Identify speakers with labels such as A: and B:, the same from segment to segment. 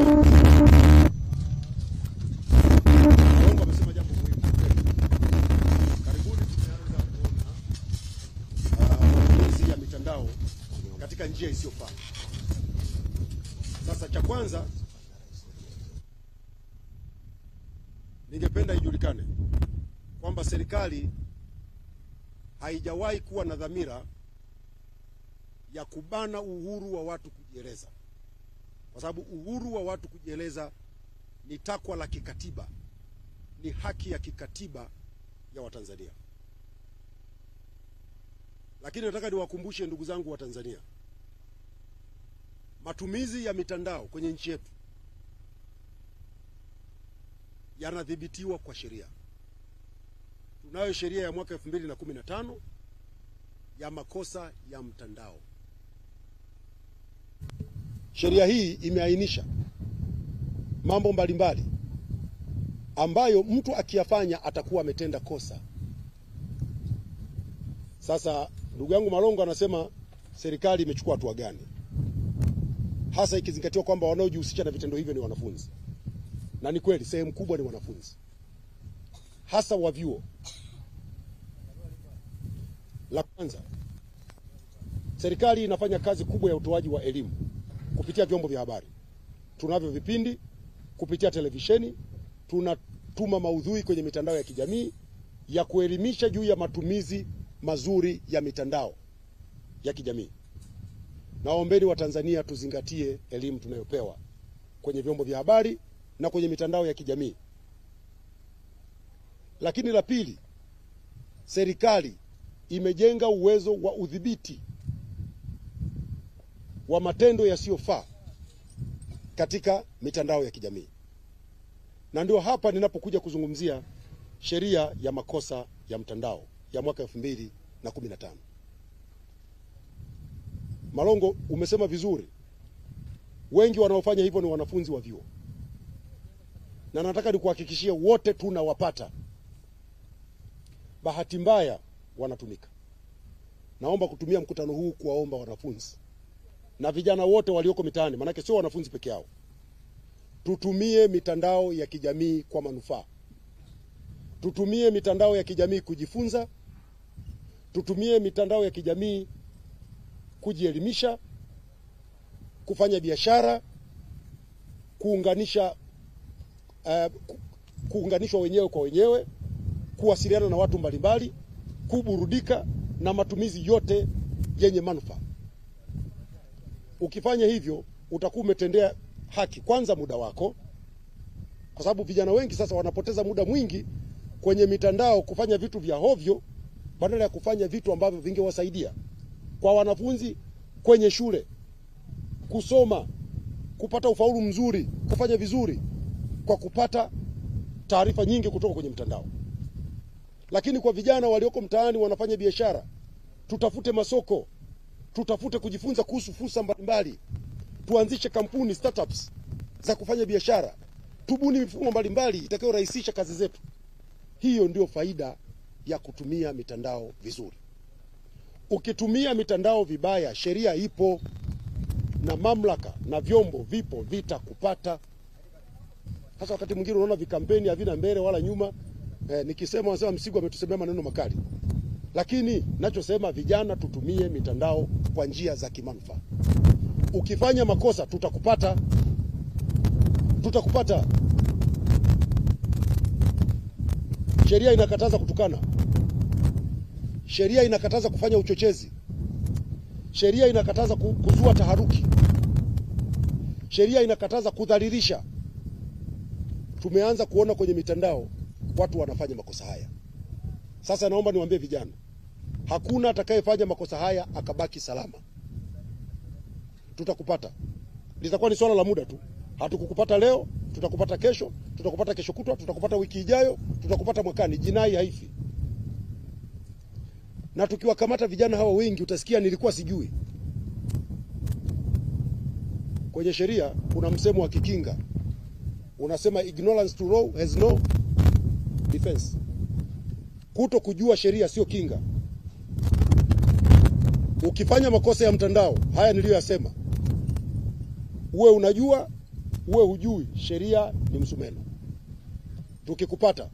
A: Mungu amesema jambo muhimu. Karibuni tumeanza kuona matumizi ya mitandao katika njia isiyofaa. Sasa cha kwanza ningependa ijulikane kwamba serikali haijawahi kuwa na dhamira ya kubana uhuru wa watu kujieleza, kwa sababu uhuru wa watu kujieleza ni takwa la kikatiba, ni haki ya kikatiba ya Watanzania. Lakini nataka niwakumbushe ndugu zangu wa Tanzania, matumizi ya mitandao kwenye nchi yetu yanadhibitiwa kwa sheria. Tunayo sheria ya mwaka 2015 ya makosa ya mtandao. Sheria hii imeainisha mambo mbalimbali ambayo mtu akiyafanya atakuwa ametenda kosa. Sasa ndugu yangu Malongo anasema serikali imechukua hatua gani, hasa ikizingatiwa kwamba wanaojihusisha na vitendo hivyo ni wanafunzi. Na ni kweli sehemu kubwa ni wanafunzi, hasa wa vyuo. La kwanza, serikali inafanya kazi kubwa ya utoaji wa elimu kupitia vyombo vya habari. Tunavyo vipindi kupitia televisheni, tunatuma maudhui kwenye mitandao ya kijamii ya kuelimisha juu ya matumizi mazuri ya mitandao ya kijamii. Naombeni wa Tanzania tuzingatie elimu tunayopewa kwenye vyombo vya habari na kwenye mitandao ya kijamii. Lakini la pili, serikali imejenga uwezo wa udhibiti wa matendo yasiyofaa katika mitandao ya kijamii. Na ndio hapa ninapokuja kuzungumzia sheria ya makosa ya mtandao ya mwaka 2015. Malongo, umesema vizuri. Wengi wanaofanya hivyo ni wanafunzi wa vyuo. Na nataka nikuhakikishie wote tunawapata. Bahati mbaya wanatumika. Naomba kutumia mkutano huu kuwaomba wanafunzi na vijana wote walioko mitaani, manake sio wanafunzi peke yao, tutumie mitandao ya kijamii kwa manufaa. Tutumie mitandao ya kijamii kujifunza, tutumie mitandao ya kijamii kujielimisha, kufanya biashara, kuunganishwa wenyewe kwa wenyewe, kuwasiliana na watu mbalimbali, kuburudika na matumizi yote yenye manufaa. Ukifanya hivyo utakuwa umetendea haki kwanza muda wako, kwa sababu vijana wengi sasa wanapoteza muda mwingi kwenye mitandao kufanya vitu vya hovyo badala ya kufanya vitu ambavyo vingewasaidia. Kwa wanafunzi kwenye shule, kusoma, kupata ufaulu mzuri, kufanya vizuri kwa kupata taarifa nyingi kutoka kwenye mtandao. Lakini kwa vijana walioko mtaani wanafanya biashara, tutafute masoko, tutafute kujifunza kuhusu fursa mbalimbali, tuanzishe kampuni, startups za kufanya biashara, tubuni mifumo mbalimbali itakayorahisisha kazi zetu. Hiyo ndio faida ya kutumia mitandao vizuri. Ukitumia mitandao vibaya, sheria ipo na mamlaka na vyombo vipo vitakupata. Hasa wakati mwingine unaona vikampeni havina mbele wala nyuma. Nikisema wanasema Msigo ametusemea maneno makali. Lakini nachosema vijana tutumie mitandao kwa njia za kimanufaa. Ukifanya makosa tutakupata. Tutakupata. Sheria inakataza kutukana. Sheria inakataza kufanya uchochezi. Sheria inakataza kuzua taharuki. Sheria inakataza kudhalilisha. Tumeanza kuona kwenye mitandao watu wanafanya makosa haya. Sasa naomba niwaambie vijana, hakuna atakayefanya makosa haya akabaki salama. Tutakupata. Litakuwa ni swala la muda tu. Hatukukupata leo, tutakupata kesho, tutakupata kesho kutwa, tutakupata wiki ijayo, tutakupata mwakani. Jinai haifi. Na tukiwakamata vijana hawa wengi utasikia nilikuwa sijui. Kwenye sheria kuna msemo wa Kikinga unasema ignorance to law has no defense. Kuto kujua sheria sio kinga. Ukifanya makosa ya mtandao haya niliyoyasema, uwe unajua uwe hujui sheria ni msumeno. Tukikupata,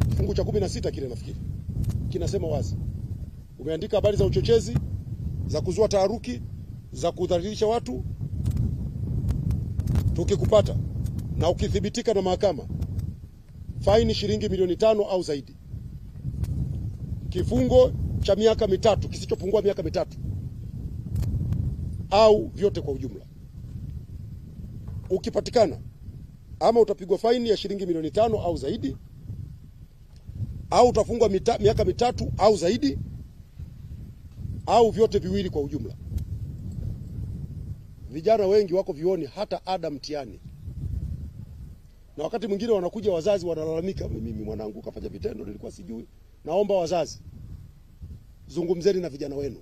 A: kifungu cha 16 kile nafikiri kinasema wazi, umeandika habari za uchochezi, za kuzua taharuki, za kudhalilisha watu. Tukikupata na ukithibitika na mahakama, faini shilingi milioni 5 au zaidi, kifungo cha miaka 3 kisichopungua miaka 3 au vyote kwa ujumla. Ukipatikana, ama utapigwa faini ya shilingi milioni 5 au zaidi, au utafungwa miaka 3 au zaidi, au vyote viwili kwa ujumla. Vijana wengi wako vioni hata ada mtihani. Na wakati mwingine wanakuja wazazi wanalalamika, mimi mwanangu kafanya vitendo nilikuwa sijui. Naomba wazazi, zungumzeni na vijana wenu.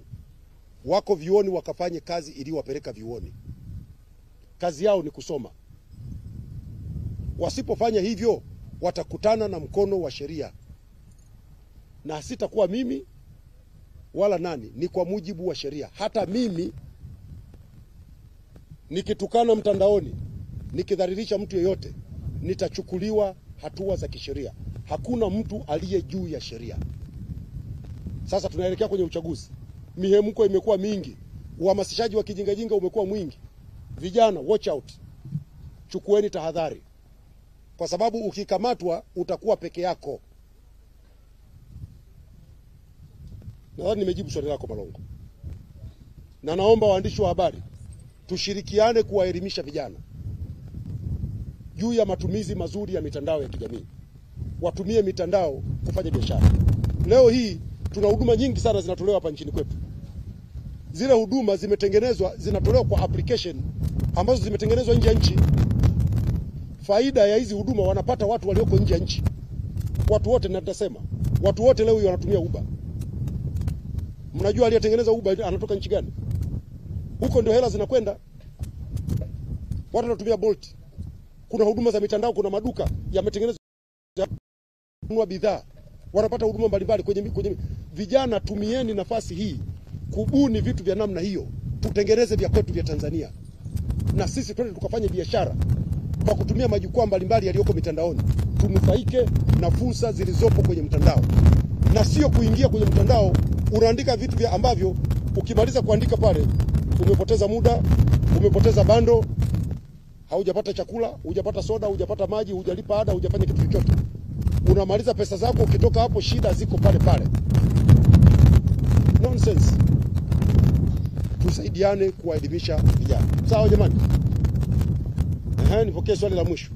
A: Wako vioni wakafanye kazi iliyowapeleka vioni. Kazi yao ni kusoma. Wasipofanya hivyo watakutana na mkono wa sheria. Na sitakuwa mimi wala nani, ni kwa mujibu wa sheria. Hata mimi nikitukana mtandaoni, nikidhalilisha mtu yeyote, nitachukuliwa hatua za kisheria. Hakuna mtu aliye juu ya sheria. Sasa tunaelekea kwenye uchaguzi. Mihemko imekuwa mingi. Uhamasishaji wa kijingajinga umekuwa mwingi. Vijana, watch out. Chukueni tahadhari. Kwa sababu ukikamatwa utakuwa peke yako. Nadhani nimejibu swali lako Malongo. Na naomba waandishi wa habari tushirikiane kuwaelimisha vijana juu ya matumizi mazuri ya mitandao ya kijamii. Watumie mitandao kufanya biashara. Leo hii tuna huduma nyingi sana zinatolewa hapa nchini kwetu. Zile huduma zimetengenezwa, zinatolewa kwa application ambazo zimetengenezwa nje ya nchi. Faida ya hizi huduma wanapata watu walioko nje ya nchi. Watu wote, na nitasema watu wote leo hii wanatumia Uber. Mnajua aliyetengeneza Uber anatoka nchi gani? Huko ndio hela zinakwenda. Watu wanatumia Bolt. Kuna huduma za mitandao, kuna maduka yametengenezwa kununua bidhaa. Wanapata huduma mbalimbali kwenye vijana. Tumieni nafasi hii kubuni vitu vya namna hiyo, tutengeneze vya kwetu vya Tanzania. Na sisi twende tukafanye biashara kwa kutumia majukwaa mbalimbali yaliyoko mitandaoni. Tunufaike na fursa zilizopo kwenye mtandao. Na sio kuingia kwenye mtandao unaandika vitu vya ambavyo ukimaliza kuandika pale umepoteza muda, umepoteza bando, haujapata chakula, hujapata soda, hujapata maji, hujalipa ada, hujafanya kitu chochote. Unamaliza pesa zako, ukitoka hapo shida ziko pale pale. Nonsense. Tusaidiane kuwaelimisha vijana. Sawa jamani? Nipokee swali la mwisho.